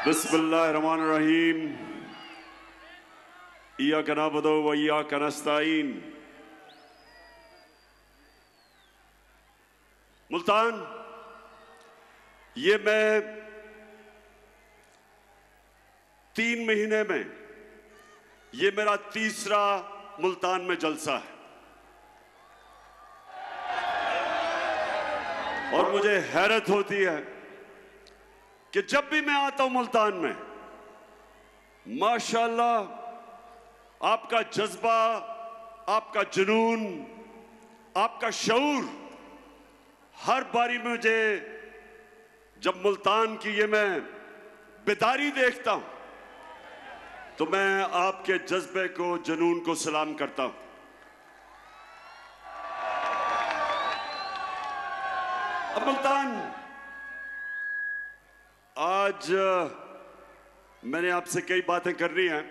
बिस्मिल्लाहिर्रहमानिर्रहीम। इय्याका नअबुदु व इय्याका नस्तईन। मुल्तान, ये मैं 3 महीने में ये मेरा तीसरा मुल्तान में जलसा है और मुझे हैरत होती है कि जब भी मैं आता हूं मुल्तान में, माशाअल्लाह आपका जज्बा, आपका जुनून, आपका शऊर हर बारी मुझे जब मुल्तान की ये मैं बेदारी देखता हूं तो मैं आपके जज्बे को, जुनून को सलाम करता हूं। अब मुल्तान, आज मैंने आपसे कई बातें करनी हैं,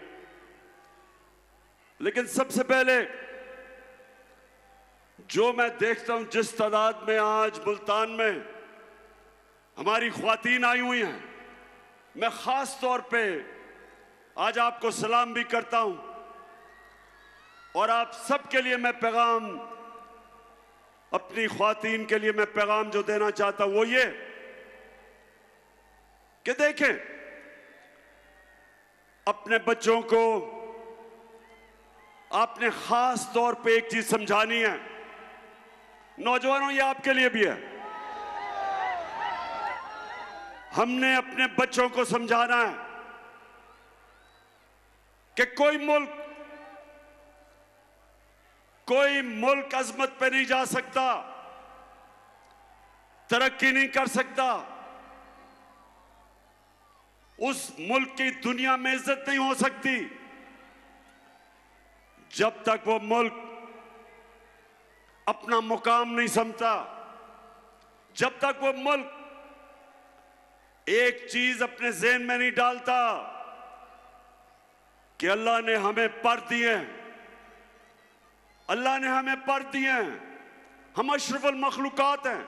लेकिन सबसे पहले जो मैं देखता हूं जिस तादाद में आज मुल्तान में हमारी ख्वातीन आई हुई हैं, मैं खास तौर पे आज आपको सलाम भी करता हूं और आप सबके लिए मैं पैगाम, अपनी ख्वातीन के लिए मैं पैगाम जो देना चाहता हूं वो ये कि देखें, अपने बच्चों को आपने खास तौर पे एक चीज समझानी है। नौजवानों, ये आपके लिए भी है। हमने अपने बच्चों को समझाना है कि कोई मुल्क अजमत पे नहीं जा सकता, तरक्की नहीं कर सकता, उस मुल्क की दुनिया में इज्जत नहीं हो सकती जब तक वो मुल्क अपना मुकाम नहीं समझता, जब तक वो मुल्क एक चीज अपने ज़हन में नहीं डालता कि अल्लाह ने हमें पर दिए, अल्लाह ने हमें पर दिए हैं, हम अशरफुल मखलूकात हैं,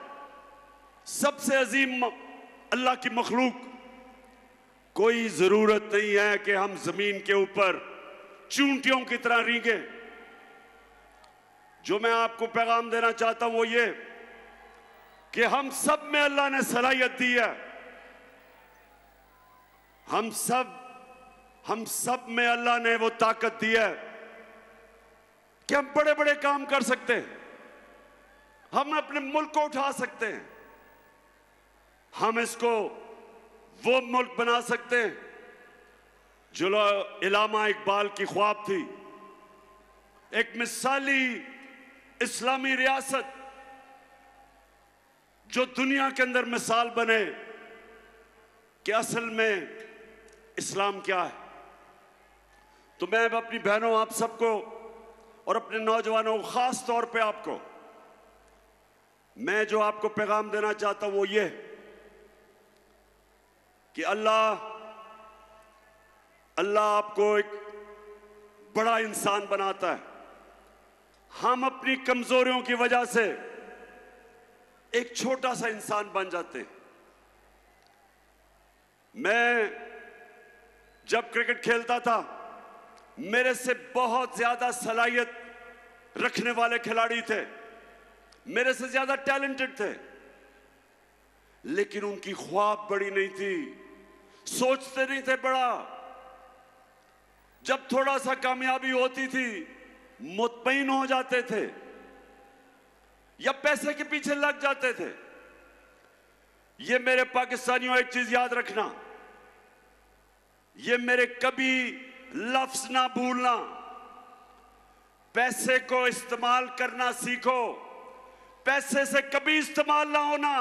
सबसे अजीम अल्लाह की मखलूक। कोई जरूरत नहीं है कि हम जमीन के ऊपर चूंटियों की तरह रींगे। जो मैं आपको पैगाम देना चाहता हूं वो ये कि हम सब में अल्लाह ने सलाहियत दी है, हम सब में अल्लाह ने वो ताकत दी है कि हम बड़े बड़े काम कर सकते हैं, हम अपने मुल्क को उठा सकते हैं, हम इसको वो मुल्क बना सकते हैं जो इलामा इकबाल की ख्वाब थी, एक मिसाली इस्लामी रियासत जो दुनिया के अंदर मिसाल बने कि असल में इस्लाम क्या है। तो मैं अपनी बहनों, आप सबको और अपने नौजवानों, खास तौर पे आपको, मैं जो आपको पैगाम देना चाहता हूं वो ये कि अल्लाह आपको एक बड़ा इंसान बनाता है। हम अपनी कमजोरियों की वजह से एक छोटा सा इंसान बन जाते हैं। मैं जब क्रिकेट खेलता था, मेरे से बहुत ज्यादा सलाहियत रखने वाले खिलाड़ी थे, मेरे से ज्यादा टैलेंटेड थे, लेकिन उनकी ख्वाब बड़ी नहीं थी, सोचते नहीं थे बड़ा। जब थोड़ा सा कामयाबी होती थी मुतमईन हो जाते थे या पैसे के पीछे लग जाते थे। ये मेरे पाकिस्तानियों एक चीज याद रखना, ये मेरे कभी लफ्ज ना भूलना, पैसे को इस्तेमाल करना सीखो, पैसे से कभी इस्तेमाल ना होना।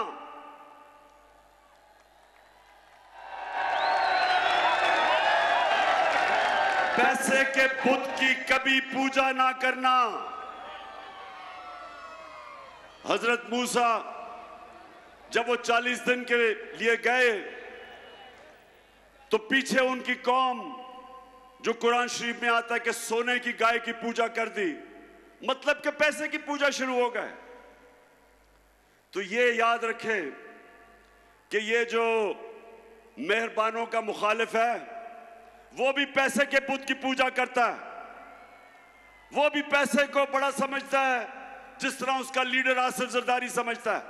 पैसे के बुत की कभी पूजा ना करना। हजरत मूसा जब वो 40 दिन के लिए गए तो पीछे उनकी कौम, जो कुरान शरीफ में आता है कि सोने की गाय की पूजा कर दी, मतलब कि पैसे की पूजा शुरू हो गए। तो ये याद रखें कि ये जो मेहरबानों का मुखालिफ है, वो भी पैसे के बुत की पूजा करता है, वो भी पैसे को बड़ा समझता है जिस तरह उसका लीडर आसिफ जरदारी समझता है।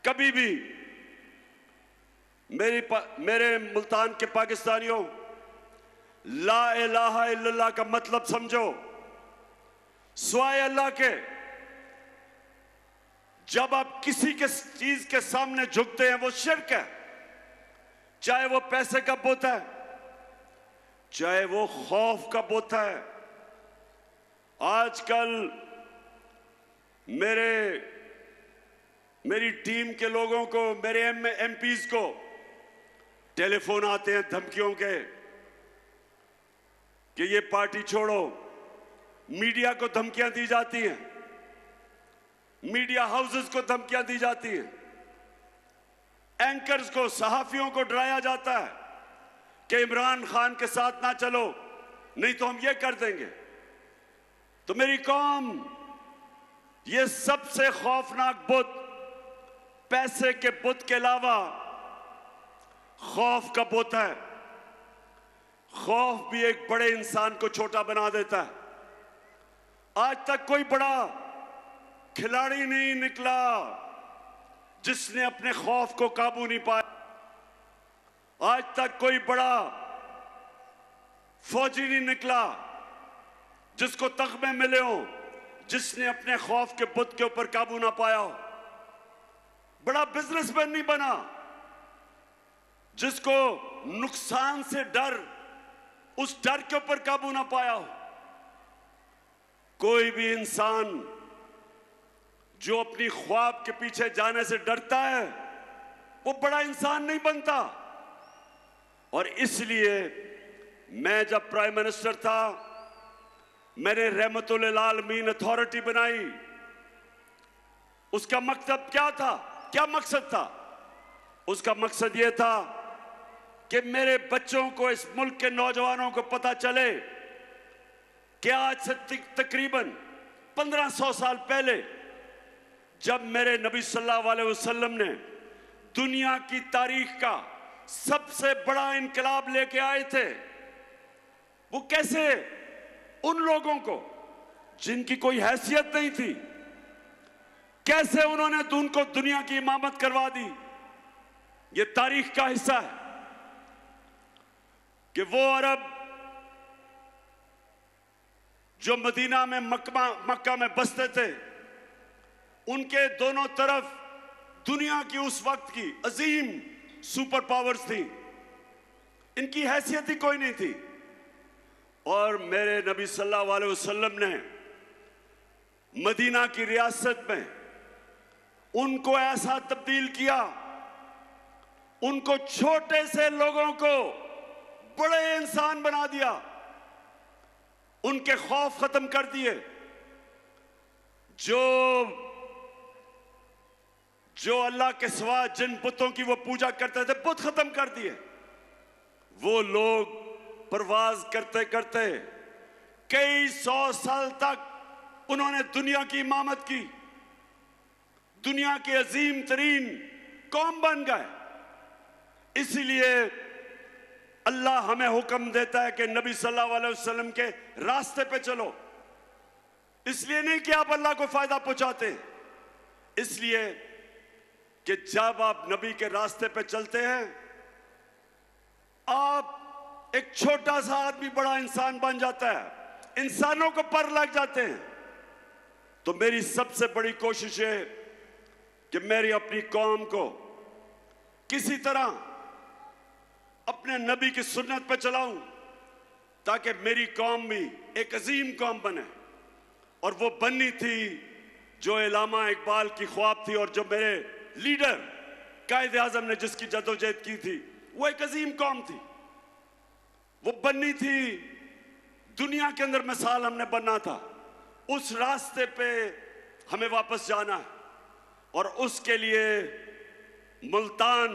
कभी भी मेरे मुल्तान के पाकिस्तानियों, ला इलाहा इल्लल्लाह का मतलब समझो। स्वाय अल्लाह के जब आप किसी के चीज के सामने झुकते हैं वो शिर्क है, चाहे वो पैसे का बुत है, चाहे वो खौफ का बुत है। आजकल मेरी टीम के लोगों को, मेरे एमपीज को टेलीफोन आते हैं धमकियों के कि ये पार्टी छोड़ो। मीडिया को धमकियां दी जाती हैं, मीडिया हाउसेस को धमकियां दी जाती हैं, एंकर्स को, सहाफियों को डराया जाता है कि इमरान खान के साथ ना चलो नहीं तो हम ये कर देंगे। तो मेरी कौम, ये सबसे खौफनाक बुत पैसे के बुत के अलावा खौफ का बुत है। खौफ भी एक बड़े इंसान को छोटा बना देता है। आज तक कोई बड़ा खिलाड़ी नहीं निकला जिसने अपने खौफ को काबू नहीं पाया। आज तक कोई बड़ा फौजी नहीं निकला जिसको तगमे मिले हो, जिसने अपने खौफ के बुत के ऊपर काबू ना पाया हो। बड़ा बिजनेसमैन नहीं बना जिसको नुकसान से डर, उस डर के ऊपर काबू ना पाया हो। कोई भी इंसान जो अपनी ख्वाब के पीछे जाने से डरता है वो बड़ा इंसान नहीं बनता। और इसलिए मैं जब प्राइम मिनिस्टर था, मैंने रहमतुल आलमीन अथॉरिटी बनाई। उसका मकसद क्या था? क्या मकसद था? उसका मकसद यह था कि मेरे बच्चों को, इस मुल्क के नौजवानों को पता चले कि आज से तकरीबन 1500 साल पहले जब मेरे नबी सल्लल्लाहु अलैहि वसल्लम ने दुनिया की तारीख का सबसे बड़ा इनकलाब लेके आए थे, वो कैसे उन लोगों को जिनकी कोई हैसियत नहीं थी, कैसे उन्होंने उनको दुनिया की इमामत करवा दी। ये तारीख का हिस्सा है कि वो अरब जो मदीना में, मक्का में बसते थे, उनके दोनों तरफ दुनिया की उस वक्त की अजीम सुपर पावर्स थी, इनकी हैसियत ही कोई नहीं थी। और मेरे नबी सल्लल्लाहु अलैहि वसल्लम ने मदीना की रियासत में उनको ऐसा तब्दील किया, उनको छोटे से लोगों को बड़े इंसान बना दिया, उनके खौफ खत्म कर दिए। जो अल्लाह के सिवा जिन बुतों की वो पूजा करते थे, बुत खत्म कर दिए। वो लोग परवाज करते करते कई 100 साल तक उन्होंने दुनिया की इमामत की, दुनिया के अजीम तरीन कौम बन गए। इसीलिए अल्लाह हमें हुक्म देता है कि नबी सल्लल्लाहु अलैहि वसल्लम के रास्ते पे चलो। इसलिए नहीं कि आप अल्लाह को फायदा पहुंचाते, इसलिए कि जब आप नबी के रास्ते पे चलते हैं, आप एक छोटा सा आदमी बड़ा इंसान बन जाता है, इंसानों को पर लग जाते हैं। तो मेरी सबसे बड़ी कोशिश है कि मेरी अपनी कौम को किसी तरह अपने नबी की सुन्नत पे चलाऊं, ताकि मेरी कौम भी एक अजीम कौम बने। और वो बननी थी जो इलामा इकबाल की ख्वाब थी, और जो मेरे लीडर कायदे आजम ने जिसकी जदोजहद की थी, वो एक अजीम कौम थी। वो बननी थी, दुनिया के अंदर मिसाल हमने बनना था। उस रास्ते पे हमें वापस जाना है, और उसके लिए मुल्तान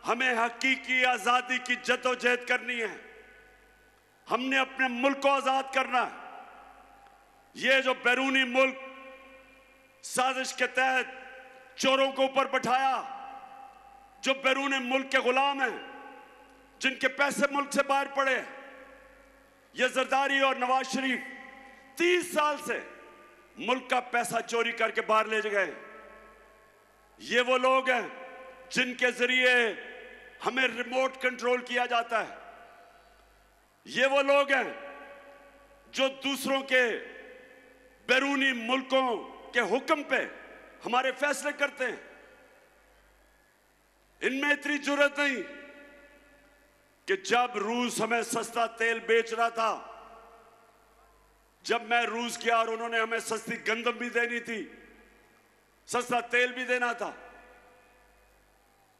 हमें हकीकी आजादी की जदोजहद करनी है। हमने अपने मुल्क को आजाद करना है। ये जो बैरूनी मुल्क साजिश के तहत चोरों को ऊपर बैठाया, जो बैरून मुल्क के गुलाम हैं, जिनके पैसे मुल्क से बाहर पड़े, ये जरदारी और नवाज शरीफ 30 साल से मुल्क का पैसा चोरी करके बाहर ले गए। ये वो लोग हैं जिनके जरिए हमें रिमोट कंट्रोल किया जाता है। ये वो लोग हैं जो दूसरों के बैरूनी मुल्कों के हुक्म पे हमारे फैसले करते हैं। इनमें इतनी जुर्रत नहीं कि जब रूस हमें सस्ता तेल बेच रहा था, जब मैं रूस गया और उन्होंने हमें सस्ती गंदम भी देनी थी, सस्ता तेल भी देना था,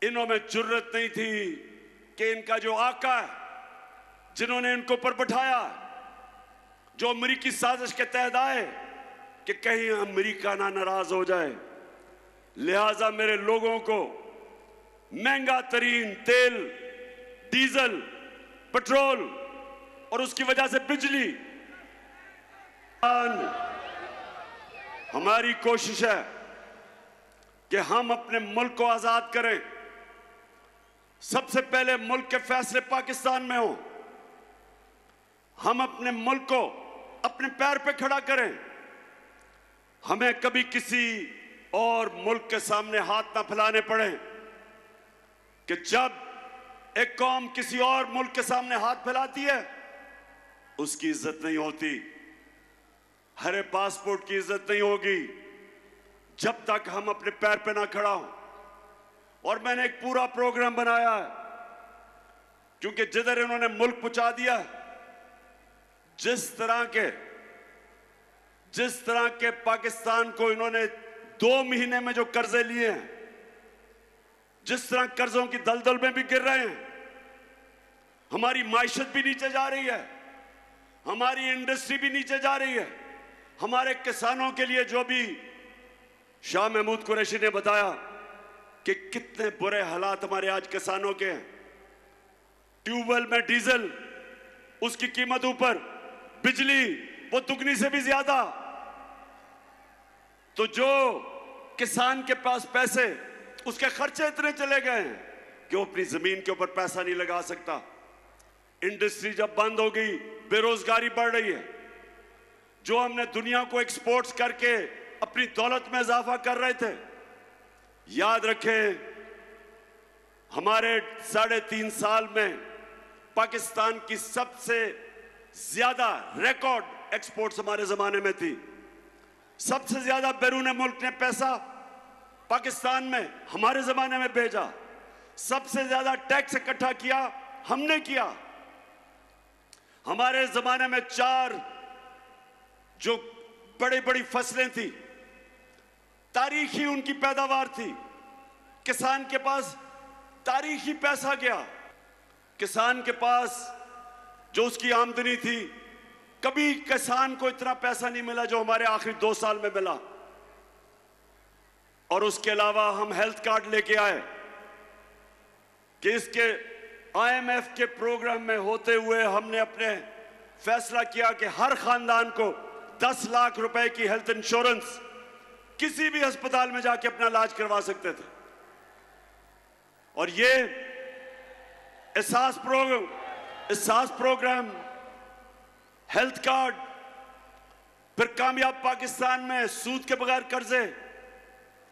इन्हों में जुर्रत नहीं थी कि इनका जो आका है, जिन्होंने इनको ऊपर बैठाया, जो अमेरिकी साजिश के तहत आए कि कहीं अमेरिका ना नाराज हो जाए, लिहाजा मेरे लोगों को महंगा तरीन तेल, डीजल, पेट्रोल और उसकी वजह से बिजली, हमारी कोशिश है कि हम अपने मुल्क को आजाद करें। सबसे पहले मुल्क के फैसले पाकिस्तान में हो। हम अपने मुल्क को अपने पैर पे खड़ा करें। हमें कभी किसी और मुल्क के सामने हाथ ना फैलाने पड़े कि जब एक कौम किसी और मुल्क के सामने हाथ फैलाती है उसकी इज्जत नहीं होती। हरे पासपोर्ट की इज्जत नहीं होगी जब तक हम अपने पैर पे ना खड़ा हो। और मैंने एक पूरा प्रोग्राम बनाया है, क्योंकि जिधर इन्होंने मुल्क पहुंचा दिया, जिस तरह के पाकिस्तान को इन्होंने 2 महीने में जो कर्जे लिए हैं, जिस तरह कर्जों की दलदल में भी गिर रहे हैं, हमारी माइशत भी नीचे जा रही है, हमारी इंडस्ट्री भी नीचे जा रही है। हमारे किसानों के लिए जो भी शाह महमूद कुरैशी ने बताया कि कितने बुरे हालात हमारे आज किसानों के हैं। ट्यूबवेल में डीजल, उसकी कीमत ऊपर, बिजली वो दुगनी से भी ज्यादा। तो जो किसान के पास पैसे, उसके खर्चे इतने चले गए हैं कि वो अपनी जमीन के ऊपर पैसा नहीं लगा सकता। इंडस्ट्री जब बंद हो गई, बेरोजगारी बढ़ रही है। जो हमने दुनिया को एक्सपोर्ट्स करके अपनी दौलत में इजाफा कर रहे थे, याद रखें हमारे 3.5 साल में पाकिस्तान की सबसे ज्यादा रिकॉर्ड एक्सपोर्ट्स हमारे जमाने में थी। सबसे ज्यादा बैरून मुल्क ने पैसा पाकिस्तान में हमारे जमाने में भेजा। सबसे ज्यादा टैक्स इकट्ठा किया हमने किया। हमारे जमाने में 4 जो बड़ी बड़ी फसलें थी, तारीखी उनकी पैदावार थी। किसान के पास तारीखी पैसा गया। किसान के पास जो उसकी आमदनी थी, कभी किसान को इतना पैसा नहीं मिला जो हमारे आखिरी 2 साल में मिला। और उसके अलावा हम हेल्थ कार्ड लेके आए कि इसके IMF के प्रोग्राम में होते हुए हमने अपने फैसला किया कि हर खानदान को 10 लाख रुपए की हेल्थ इंश्योरेंस किसी भी अस्पताल में जाके अपना इलाज करवा सकते थे। और ये एहसास प्रोग्राम, हेल्थ कार्ड, फिर कामयाब पाकिस्तान में सूद के बगैर कर्जे,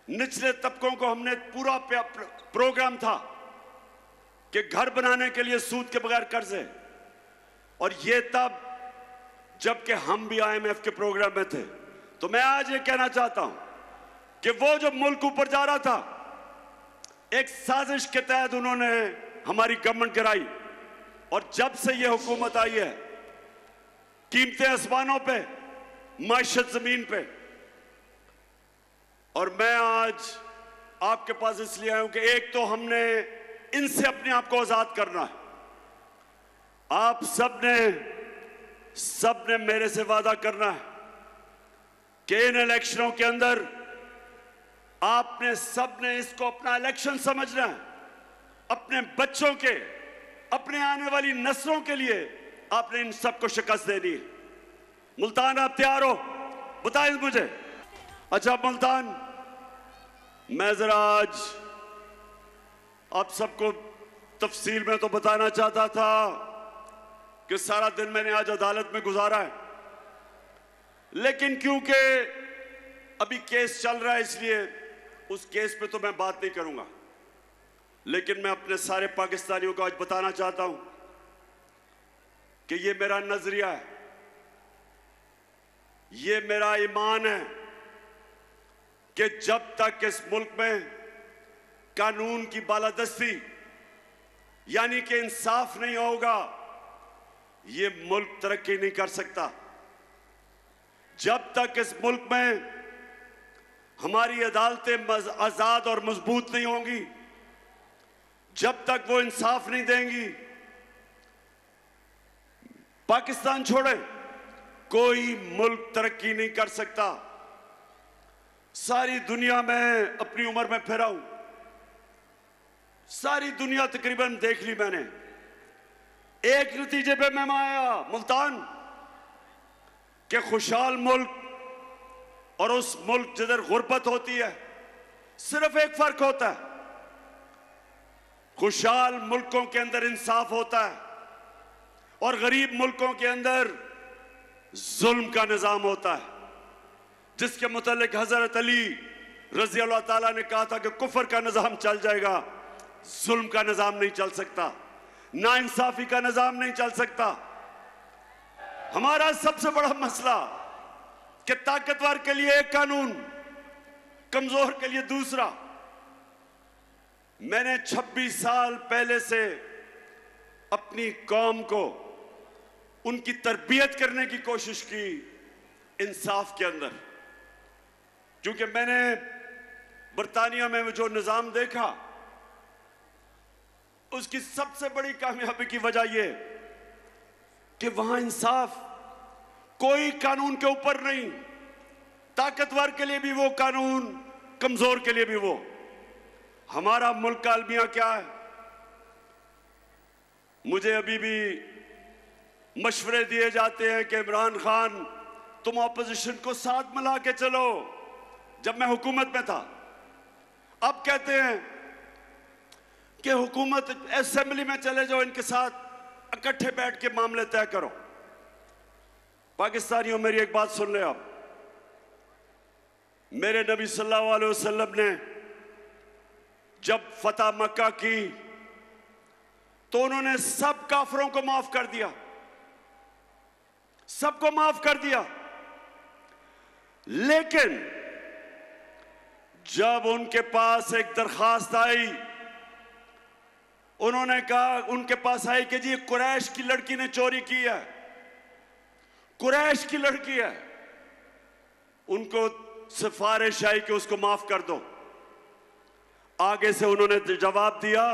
निचले तबकों को हमने पूरा प्रोग्राम था कि घर बनाने के लिए सूद के बगैर कर्जे। और ये तब जबकि हम भी IMF के प्रोग्राम में थे। तो मैं आज ये कहना चाहता हूं कि वो जो मुल्क ऊपर जा रहा था, एक साजिश के तहत उन्होंने हमारी गवर्नमेंट गिराई। और जब से ये हुकूमत आई है, कीमतें आसमानों पे, माइशत जमीन पे। और मैं आज आपके पास इसलिए आया हूं कि एक तो हमने इनसे अपने आप को आजाद करना है। आप सबने मेरे से वादा करना है कि इन इलेक्शनों के अंदर आपने सबने इसको अपना इलेक्शन समझना है। अपने बच्चों के, अपने आने वाली नस्लों के लिए आपने इन सबको शिकस्त देनी है। मुल्तान, आप तैयार हो? बताएं मुझे। अच्छा मुल्तान, मैं जरा आज आप सबको तफसील में तो बताना चाहता था कि सारा दिन मैंने आज अदालत में गुजारा है, लेकिन क्योंकि अभी केस चल रहा है इसलिए उस केस पे तो मैं बात नहीं करूंगा। लेकिन मैं अपने सारे पाकिस्तानियों को आज बताना चाहता हूं कि ये मेरा नजरिया है, ये मेरा ईमान है कि जब तक इस मुल्क में कानून की बालादस्ती यानी कि इंसाफ नहीं होगा, ये मुल्क तरक्की नहीं कर सकता। जब तक इस मुल्क में हमारी अदालतें आजाद और मजबूत नहीं होंगी, जब तक वो इंसाफ नहीं देंगी, पाकिस्तान छोड़े कोई मुल्क तरक्की नहीं कर सकता। सारी दुनिया में अपनी उम्र में फिरा हूं, सारी दुनिया तकरीबन देख ली मैंने। एक नतीजे पे मैं आया मुल्तान के खुशहाल मुल्क और उस मुल्क जिधर गुर्बत होती है, सिर्फ एक फर्क होता है, खुशहाल मुल्कों के अंदर इंसाफ होता है और गरीब मुल्कों के अंदर जुल्म का निजाम होता है, जिसके मुतालिक हजरत अली रजी अल्लाह ताला ने कहा था कि कुफर का निजाम चल जाएगा, जुल्म का निजाम नहीं चल सकता, नाइंसाफी का निजाम नहीं चल सकता। हमारा सबसे बड़ा मसला कि ताकतवर के लिए एक कानून, कमजोर के लिए दूसरा। मैंने 26 साल पहले से अपनी कौम को उनकी तरबियत करने की कोशिश की इंसाफ के अंदर, क्योंकि मैंने बरतानिया में जो निजाम देखा उसकी सबसे बड़ी कामयाबी की वजह यह कि वहां इंसाफ कोई कानून के ऊपर नहीं, ताकतवर के लिए भी वो कानून, कमजोर के लिए भी वो। हमारा मुल्क का अलमिया क्या है? मुझे अभी भी मशवरे दिए जाते हैं कि इमरान खान तुम ऑपोजिशन को साथ मिला के चलो। जब मैं हुकूमत में था, अब कहते हैं कि हुकूमत असेंबली में चले जाओ, इनके साथ इकट्ठे बैठ के मामले तय करो। पाकिस्तानियों मेरी एक बात सुन ले आप, मेरे नबी सल्लल्लाहु अलैहि वसल्लम ने जब फतह मक्का की तो उन्होंने सब काफिरों को माफ कर दिया, सबको माफ कर दिया। लेकिन जब उनके पास एक दरखास्त आई, उन्होंने कहा, उनके पास आई कि जी कुरैश की लड़की ने चोरी की है, कुरैश की लड़की है, उनको सिफारिश आई कि उसको माफ कर दो। आगे से उन्होंने जवाब दिया,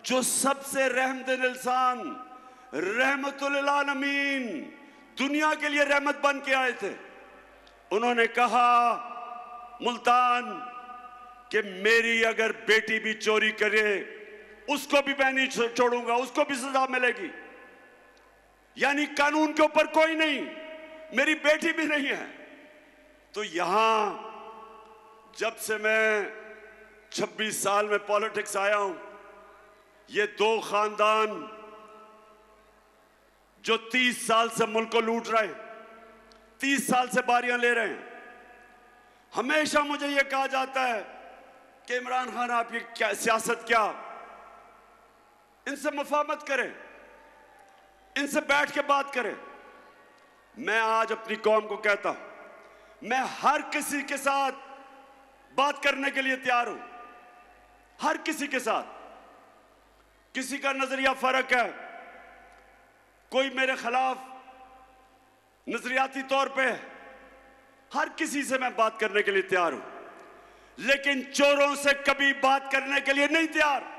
जो सबसे रहमतुल इंसान, रहमतुल आलमीन, दुनिया के लिए रहमत बन के आए थे, उन्होंने कहा मुल्तान कि मेरी अगर बेटी भी चोरी करे उसको भी मैं नहीं छोड़ूंगा, उसको भी सजा मिलेगी। यानी कानून के ऊपर कोई नहीं, मेरी बेटी भी नहीं है। तो यहां जब से मैं 26 साल में पॉलिटिक्स आया हूं, ये दो खानदान जो 30 साल से मुल्क को लूट रहे हैं, 30 साल से बारियां ले रहे हैं, हमेशा मुझे यह कहा जाता है कि इमरान खान आप ये क्या सियासत, क्या इनसे मुफाहमत करें, इनसे बैठ के बात करें। मैं आज अपनी कौम को कहता हूं, मैं हर किसी के साथ बात करने के लिए तैयार हूं, हर किसी के साथ। किसी का नजरिया फर्क है, कोई मेरे खिलाफ नजरियाती तौर पे, हर किसी से मैं बात करने के लिए तैयार हूं, लेकिन चोरों से कभी बात करने के लिए नहीं तैयार।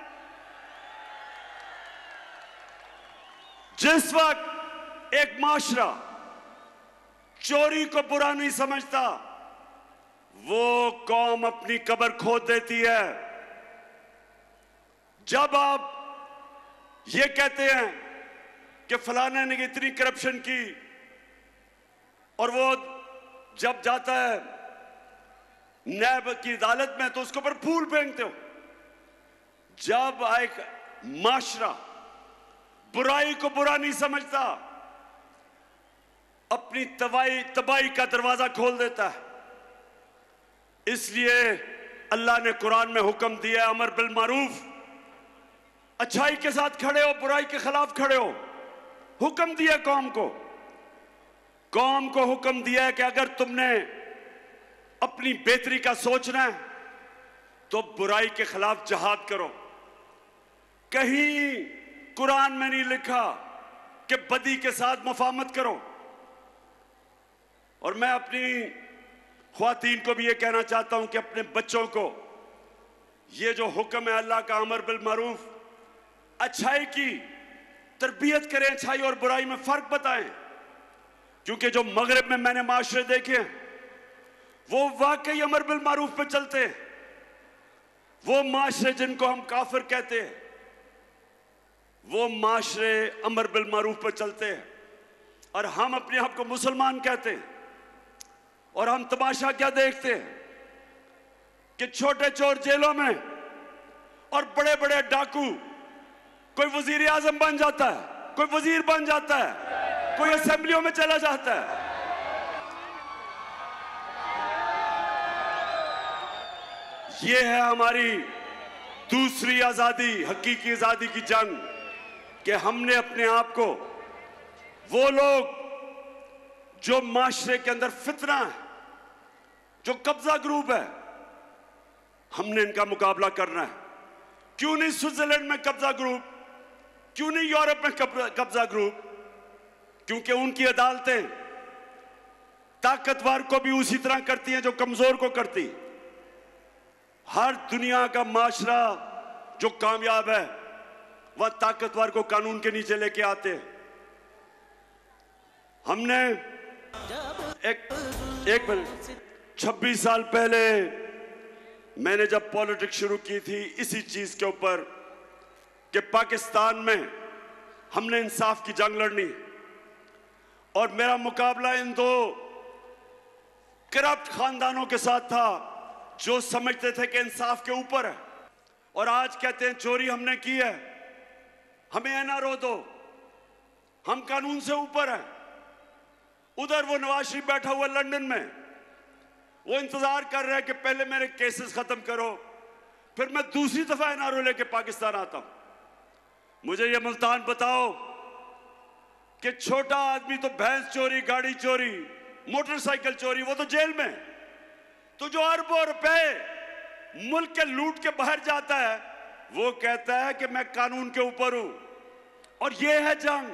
जिस वक्त एक माशरा चोरी को बुरा नहीं समझता, वो कौम अपनी कब्र खोद देती है। जब आप ये कहते हैं कि फलाने ने इतनी करप्शन की, और वो जब जाता है नैब की अदालत में तो उसके ऊपर फूल फेंकते हो। जब एक माशरा बुराई को बुरा नहीं समझता, अपनी तबाही का दरवाजा खोल देता है। इसलिए अल्लाह ने कुरान में हुक्म दिया, अमर बिल मारूफ, अच्छाई के साथ खड़े हो, बुराई के खिलाफ खड़े हो। हुक्म दिया कौम को हुक्म दिया है कि अगर तुमने अपनी बेहतरी का सोचना है तो बुराई के खिलाफ जिहाद करो। कहीं कुरान में नहीं लिखा कि बदी के साथ मुफाहमत करो। और मैं अपनी ख्वातीन को भी ये कहना चाहता हूं कि अपने बच्चों को ये जो हुक्म है अल्लाह का, अमर बिल मारूफ, अच्छाई की तरबियत करें, अच्छाई और बुराई में फर्क बताएं। क्योंकि जो मगरिब में मैंने माशरे देखे हैं वो वाकई अमर बिल मारूफ पे चलते हैं। वो माशरे जिनको हम काफिर कहते हैं, वो माशरे अमर बिल मारूफ पे चलते हैं। और हम अपने आप को मुसलमान कहते हैं। और हम तमाशा क्या देखते हैं कि छोटे चोर जेलों में और बड़े बड़े डाकू, कोई वजीर आजम बन जाता है, कोई वजीर बन जाता है, कोई असेंबलियों में चला जाता है। ये है हमारी दूसरी आजादी, हकीकी आजादी की जंग, कि हमने अपने आप को, वो लोग जो माशरे के अंदर फितना है, जो कब्जा ग्रुप है, हमने इनका मुकाबला करना है। क्यों नहीं स्विट्जरलैंड में कब्जा ग्रुप, क्यों नहीं यूरोप में कब्जा ग्रुप? क्योंकि उनकी अदालतें ताकतवर को भी उसी तरह करती हैं जो कमजोर को करती। हर दुनिया का माशरा जो कामयाब है वह ताकतवर को कानून के नीचे लेके आते हैं। हमने एक मिनट, 26 साल पहले मैंने जब पॉलिटिक्स शुरू की थी इसी चीज के ऊपर कि पाकिस्तान में हमने इंसाफ की जंग लड़नी, और मेरा मुकाबला इन दो करप्ट खानदानों के साथ था जो समझते थे कि इंसाफ के ऊपर है और आज कहते हैं चोरी हमने की है, हमें एनआरओ दो, हम कानून से ऊपर है। उधर वो नवाज शरीफ बैठा हुआ लंदन में, वो इंतजार कर रहा है कि पहले मेरे केसेस खत्म करो, फिर मैं दूसरी दफा एनआरओ लेके पाकिस्तान आता हूं। मुझे ये मुल्तान बताओ कि छोटा आदमी तो भैंस चोरी, गाड़ी चोरी, मोटरसाइकिल चोरी, वो तो जेल में। तो जो अरबों रुपए मुल्क के लूट के बाहर जाता है वो कहता है कि मैं कानून के ऊपर हूं। और ये है जंग,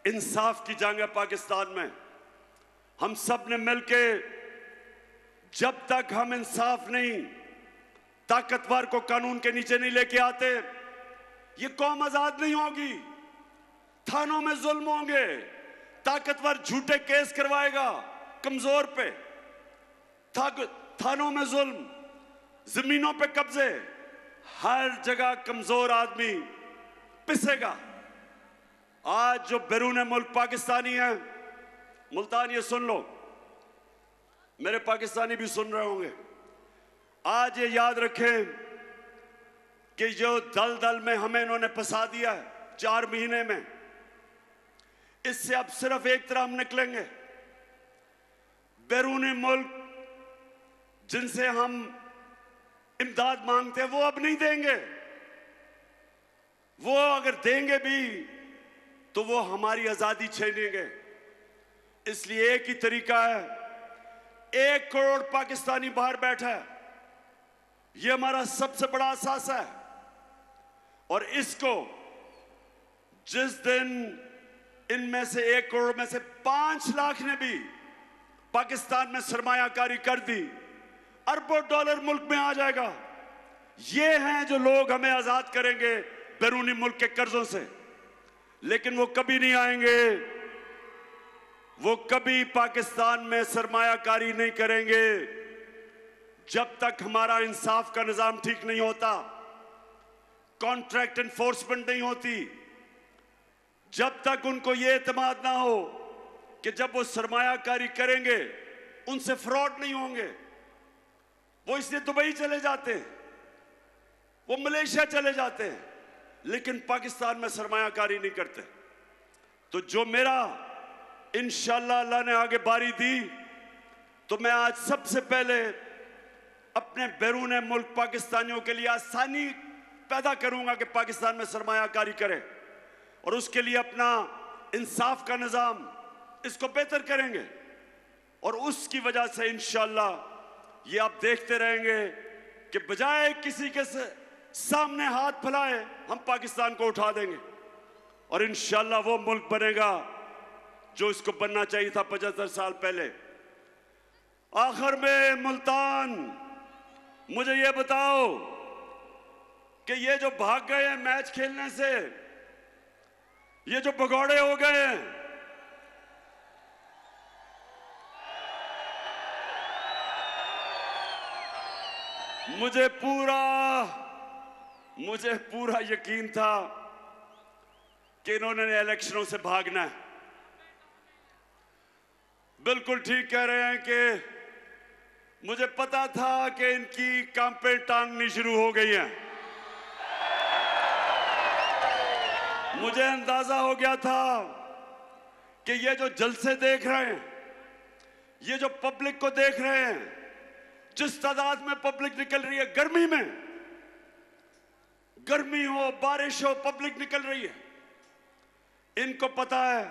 इंसाफ की जंग है पाकिस्तान में। हम सब ने मिलके, जब तक हम इंसाफ नहीं, ताकतवर को कानून के नीचे नहीं लेके आते, ये कौम आजाद नहीं होगी। थानों में जुल्म होंगे, ताकतवर झूठे केस करवाएगा कमजोर पे, थानों में जुल्म, जमीनों पे कब्जे, हर जगह कमजोर आदमी पिसेगा। आज जो बैरून मुल्क पाकिस्तानी है, मुल्तान ये सुन लो, मेरे पाकिस्तानी भी सुन रहे होंगे, आज ये याद रखें कि जो दलदल में हमें इन्होंने फंसा दिया है 4 महीने में, इससे अब सिर्फ एक तरह हम निकलेंगे। बैरूनी मुल्क जिनसे हम इमदाद मांगते हैं वो अब नहीं देंगे। वो अगर देंगे भी तो वो हमारी आजादी छीनेंगे। इसलिए एक ही तरीका है, 1 करोड़ पाकिस्तानी बाहर बैठा है, ये हमारा सबसे बड़ा असासा है। और इसको जिस दिन इनमें से 1 करोड़ में से 5 लाख ने भी पाकिस्तान में सरमायाकारी कर दी, अरबों डॉलर मुल्क में आ जाएगा। ये हैं जो लोग हमें आजाद करेंगे बैरूनी मुल्क के कर्जों से। लेकिन वो कभी नहीं आएंगे, वो कभी पाकिस्तान में सरमायाकारी नहीं करेंगे जब तक हमारा इंसाफ का निजाम ठीक नहीं होता, कॉन्ट्रैक्ट एनफोर्समेंट नहीं होती, जब तक उनको ये एतमाद ना हो कि जब वो सरमायाकारी करेंगे उनसे फ्रॉड नहीं होंगे। वो इसलिए दुबई चले जाते हैं, वो मलेशिया चले जाते हैं, लेकिन पाकिस्तान में सरमायाकारी नहीं करते। तो जो मेरा इंशाअल्लाह अल्लाह ने आगे बारी दी, तो मैं आज सबसे पहले अपने बैरून मुल्क पाकिस्तानियों के लिए आसानी पैदा करूंगा कि पाकिस्तान में सरमायाकारी करें, और उसके लिए अपना इंसाफ का निज़ाम इसको बेहतर करेंगे। और उसकी वजह से इंशाअल्लाह ये आप देखते रहेंगे कि बजाय किसी के सामने हाथ फैलाए हम पाकिस्तान को उठा देंगे, और इंशाअल्लाह वो मुल्क बनेगा जो इसको बनना चाहिए था 75 साल पहले। आखिर में मुल्तान, मुझे ये बताओ कि ये जो भाग गए हैं मैच खेलने से, ये जो भगौड़े हो गए हैं, मुझे पूरा यकीन था कि इन्होंने इलेक्शनों से भागना है। बिल्कुल ठीक कह रहे हैं कि मुझे पता था कि इनकी कांपें टांगनी शुरू हो गई हैं। मुझे अंदाजा हो गया था कि ये जो जलसे देख रहे हैं, ये जो पब्लिक को देख रहे हैं, जिस तादाद में पब्लिक निकल रही है, गर्मी में, गर्मी हो बारिश हो, पब्लिक निकल रही है, इनको पता है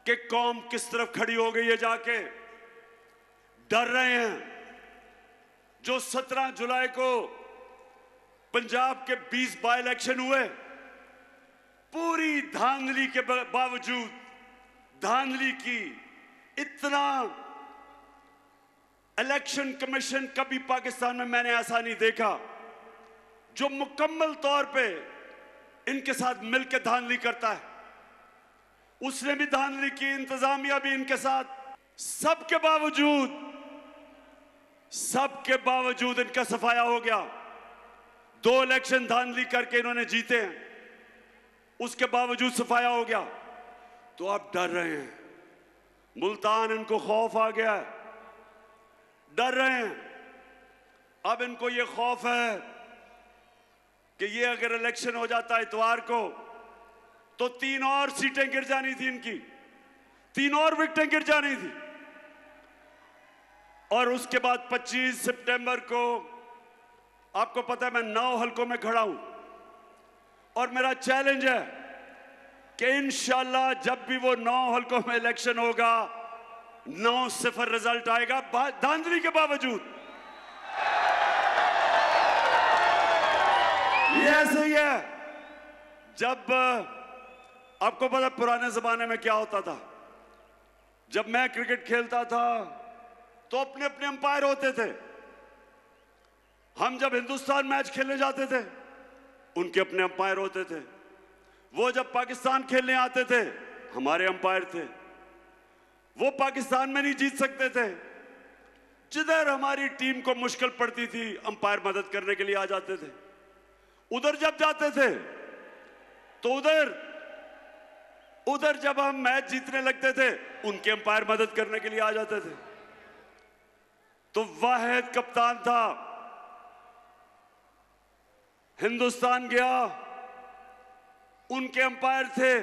कि कौम किस तरफ खड़ी हो गई है। जाके डर रहे हैं। जो 17 जुलाई को पंजाब के 20 बाई इलेक्शन हुए, पूरी धांधली के बावजूद, धांधली की, इतना इलेक्शन कमीशन कभी पाकिस्तान में मैंने ऐसा नहीं देखा जो मुकम्मल तौर पे इनके साथ मिलकर धांधली करता है। उसने भी धांधली की, इंतजामिया भी इनके साथ। सबके बावजूद इनका सफाया हो गया। 2 इलेक्शन धांधली करके इन्होंने जीते हैं, उसके बावजूद सफाया हो गया। तो आप डर रहे हैं, मुल्तान इनको खौफ आ गया है, डर रहे हैं। अब इनको ये खौफ है कि ये अगर इलेक्शन हो जाता है इतवार को, तो 3 और सीटें गिर जानी थी इनकी, 3 और विकेटें गिर जानी थी। और उसके बाद 25 सितंबर को आपको पता है मैं 9 हलकों में खड़ा हूं, और मेरा चैलेंज है कि इंशाअल्लाह जब भी वो 9 हलकों में इलेक्शन होगा, 9-0 रिजल्ट आएगा धांधली के बावजूद। ये ऐसे ही है। जब आपको पता पुराने जमाने में क्या होता था, जब मैं क्रिकेट खेलता था तो अपने अपने अंपायर होते थे। हम जब हिंदुस्तान मैच खेलने जाते थे, उनके अपने अंपायर होते थे। वो जब पाकिस्तान खेलने आते थे, हमारे अंपायर थे। वो पाकिस्तान में नहीं जीत सकते थे। जिधर हमारी टीम को मुश्किल पड़ती थी, अंपायर मदद करने के लिए आ जाते थे। उधर जब जाते थे तो उधर जब हम मैच जीतने लगते थे, उनके अंपायर मदद करने के लिए आ जाते थे। तो वाहिद कप्तान था, हिंदुस्तान गया, उनके अंपायर थे।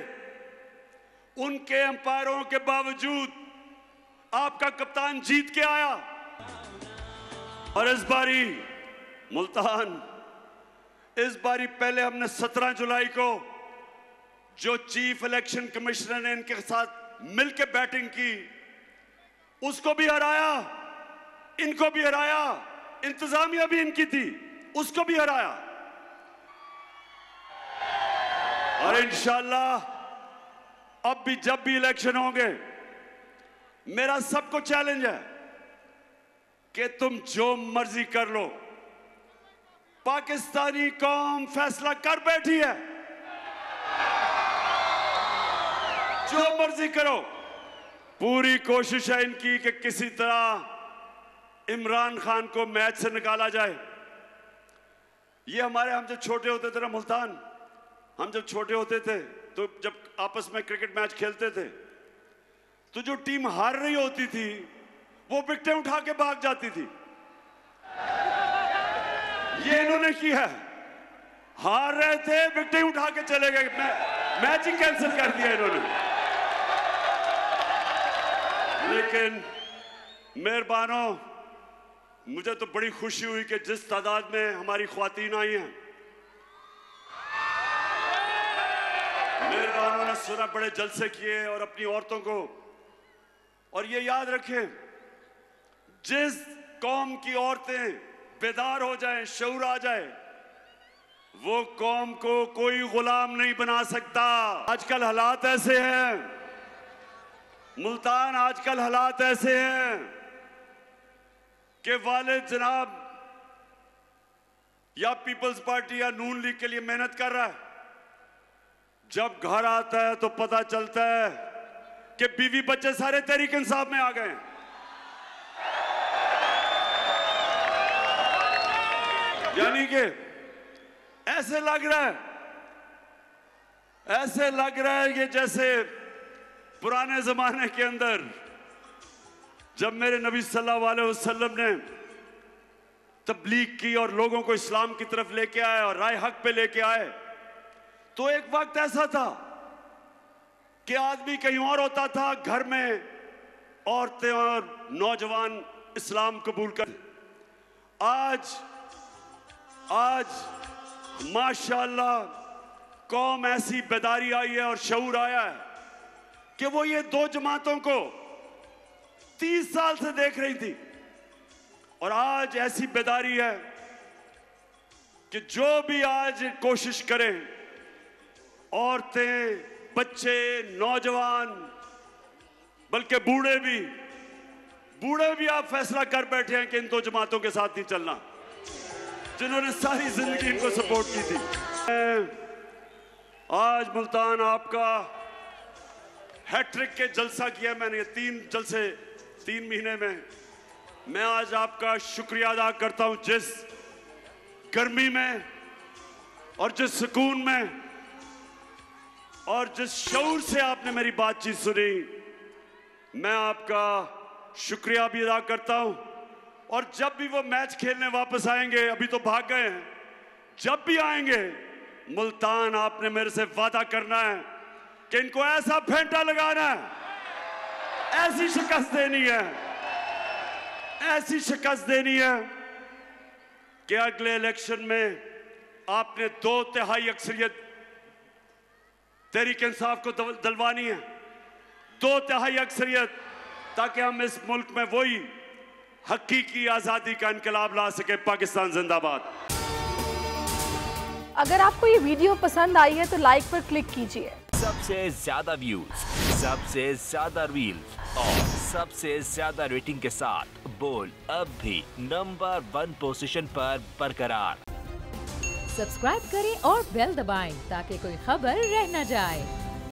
उनके अंपायरों के बावजूद आपका कप्तान जीत के आया। और इस बारी मुल्तान, इस बारी पहले हमने 17 जुलाई को जो चीफ इलेक्शन कमिश्नर ने इनके साथ मिलकर बैटिंग की, उसको भी हराया, इनको भी हराया, इंतजामिया भी इनकी थी, उसको भी हराया। और इंशाअल्लाह अब भी जब भी इलेक्शन होंगे, मेरा सबको चैलेंज है कि तुम जो मर्जी कर लो, पाकिस्तानी कौम फैसला कर बैठी है। जो मर्जी करो। पूरी कोशिश है इनकी कि किसी तरह इमरान खान को मैच से निकाला जाए। ये हम जब छोटे होते थे ना मुल्तान, हम जब छोटे होते थे तो जब आपस में क्रिकेट मैच खेलते थे, तो जो टीम हार रही होती थी वो विकेटें उठा के भाग जाती थी। ये इन्होंने किया है। हार रहे थे, विकेट उठा के चले गए, मैच ही कैंसिल कर दिया इन्होंने। लेकिन मेहरबानों, मुझे तो बड़ी खुशी हुई कि जिस तादाद में हमारी ख्वातीन आई हैं, मेहरबानों ने सुना, बड़े जलसे किए और अपनी औरतों को। और ये याद रखें, जिस कौम की औरतें बेदार हो जाएं, शऊर आ जाए, वो कौम को कोई गुलाम नहीं बना सकता। आजकल हालात ऐसे हैं, मुल्तान आजकल हालात ऐसे हैं कि वालिद जनाब या पीपल्स पार्टी या नून लीग के लिए मेहनत कर रहा है, जब घर आता है तो पता चलता है कि बीवी बच्चे सारे तहरीक इंसाफ में आ गए। यानी कि ऐसे लग रहा है कि जैसे पुराने जमाने के अंदर जब मेरे नबी सल्लल्लाहु अलैहि वसल्लम ने तबलीग की और लोगों को इस्लाम की तरफ लेके आए और राय हक पे लेके आए, तो एक वक्त ऐसा था कि आदमी कहीं और होता था, घर में औरतें और नौजवान इस्लाम कबूल कर। आज माशाअल्लाह कौम ऐसी बेदारी आई है और शऊर आया है कि वो ये दो जमातों को 30 साल से देख रही थी, और आज ऐसी बेदारी है कि जो भी आज कोशिश करें, औरतें, बच्चे, नौजवान, बल्कि बूढ़े भी आप फैसला कर बैठे हैं कि इन दो जमातों के साथ नहीं चलना, जिन्होंने सारी जिंदगी इनको सपोर्ट की थी। आज मुल्तान आपका हैट्रिक के जलसा किया मैंने, 3 जलसे 3 महीने में। मैं आज आपका शुक्रिया अदा करता हूं, जिस गर्मी में और जिस सुकून में और जिस शऊर से आपने मेरी बातचीत सुनी, मैं आपका शुक्रिया भी अदा करता हूं। और जब भी वो मैच खेलने वापस आएंगे, अभी तो भाग गए हैं, जब भी आएंगे मुल्तान आपने मेरे से वादा करना है कि इनको ऐसा फेंटा लगाना है, ऐसी शिकस्त देनी है कि अगले इलेक्शन में आपने 2/3 अक्सरियत तहरीक इंसाफ को दिलवानी है, 2/3 अक्सरियत, ताकि हम इस मुल्क में वही हकीकी आजादी का इनकलाब ला सके। पाकिस्तान जिंदाबाद। अगर आपको ये वीडियो पसंद आई है तो लाइक पर क्लिक कीजिए। सबसे ज्यादा व्यूज, सबसे ज्यादा रील्स और सबसे ज्यादा रेटिंग के साथ बोल अब भी नंबर 1 पोजीशन पर बरकरार। सब्सक्राइब करें और बेल दबाएं ताकि कोई खबर रह न जाए।